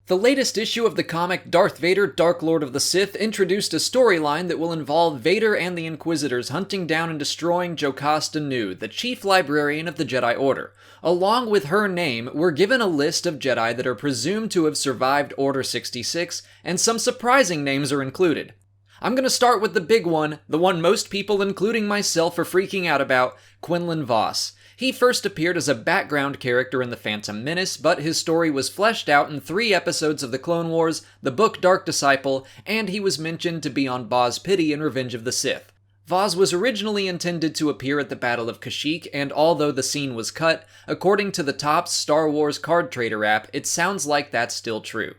The latest issue of the comic Darth Vader, Dark Lord of the Sith introduced a storyline that will involve Vader and the Inquisitors hunting down and destroying Jocasta Nu, the chief librarian of the Jedi Order. Along with her name, we're given a list of Jedi that are presumed to have survived Order 66, and some surprising names are included. I'm gonna start with the big one, the one most people, including myself, are freaking out about, Quinlan Vos. He first appeared as a background character in The Phantom Menace, but his story was fleshed out in 3 episodes of The Clone Wars, the book Dark Disciple, and he was mentioned to be on Boz Pity in Revenge of the Sith. Vos was originally intended to appear at the Battle of Kashyyyk, and although the scene was cut, according to the Topps Star Wars card trader app, it sounds like that's still true.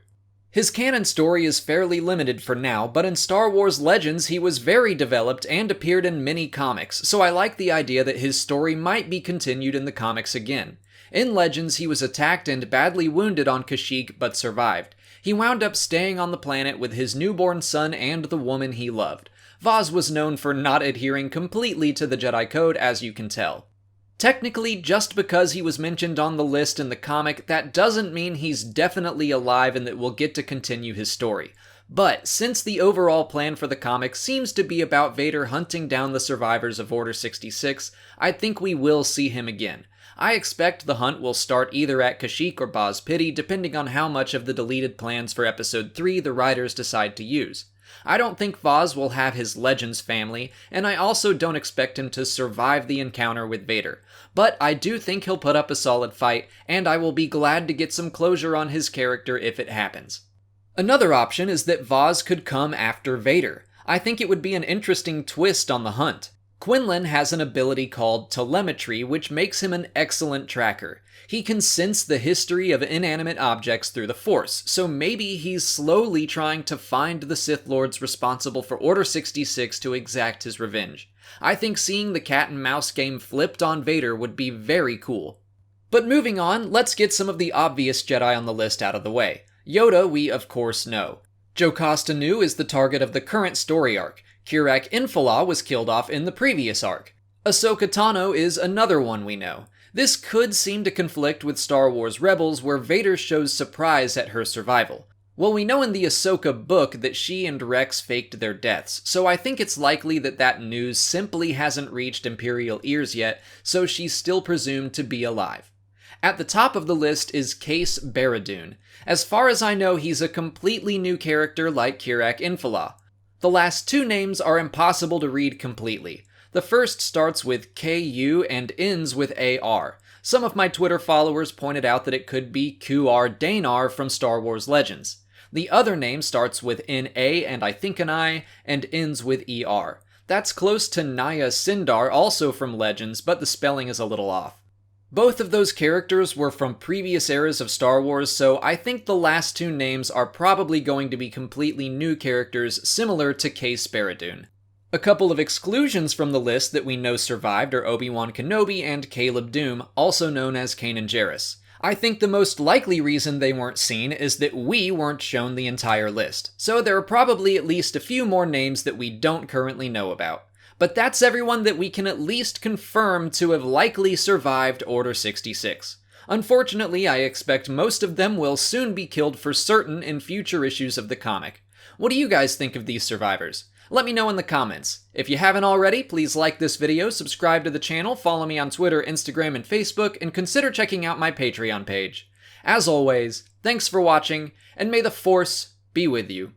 His canon story is fairly limited for now, but in Star Wars Legends he was very developed and appeared in many comics, so I like the idea that his story might be continued in the comics again. In Legends he was attacked and badly wounded on Kashyyyk but survived. He wound up staying on the planet with his newborn son and the woman he loved. Vos was known for not adhering completely to the Jedi Code, as you can tell. Technically, just because he was mentioned on the list in the comic, that doesn't mean he's definitely alive and that we'll get to continue his story. But since the overall plan for the comic seems to be about Vader hunting down the survivors of Order 66, I think we will see him again. I expect the hunt will start either at Kashyyyk or Boz Pity, depending on how much of the deleted plans for Episode 3 the writers decide to use. I don't think Vos will have his Legends family, and I also don't expect him to survive the encounter with Vader. But I do think he'll put up a solid fight, and I will be glad to get some closure on his character if it happens. Another option is that Vos could come after Vader. I think it would be an interesting twist on the hunt. Quinlan has an ability called telemetry, which makes him an excellent tracker. He can sense the history of inanimate objects through the Force, so maybe he's slowly trying to find the Sith Lords responsible for Order 66 to exact his revenge. I think seeing the cat and mouse game flipped on Vader would be very cool. But moving on, let's get some of the obvious Jedi on the list out of the way. Yoda we of course know. Jocasta Nu is the target of the current story arc. Kirak Infala was killed off in the previous arc. Ahsoka Tano is another one we know. This could seem to conflict with Star Wars Rebels, where Vader shows surprise at her survival. Well, we know in the Ahsoka book that she and Rex faked their deaths, so I think it's likely that that news simply hasn't reached Imperial ears yet, so she's still presumed to be alive. At the top of the list is Case Barad-dûn. As far as I know, he's a completely new character like Kirak Infala. The last 2 names are impossible to read completely. The first starts with KU and ends with AR. Some of my Twitter followers pointed out that it could be Kuar Danar from Star Wars Legends. The other name starts with NA and I think an I, and ends with ER. That's close to Naya Sindar, also from Legends, but the spelling is a little off. Both of those characters were from previous eras of Star Wars, so I think the last 2 names are probably going to be completely new characters similar to Case Barad-dûn. A couple of exclusions from the list that we know survived are Obi-Wan Kenobi and Caleb Dume, also known as Kanan Jarrus. I think the most likely reason they weren't seen is that we weren't shown the entire list, so there are probably at least a few more names that we don't currently know about. But that's everyone that we can at least confirm to have likely survived Order 66. Unfortunately, I expect most of them will soon be killed for certain in future issues of the comic. What do you guys think of these survivors? Let me know in the comments. If you haven't already, please like this video, subscribe to the channel, follow me on Twitter, Instagram, and Facebook, and consider checking out my Patreon page. As always, thanks for watching, and may the Force be with you.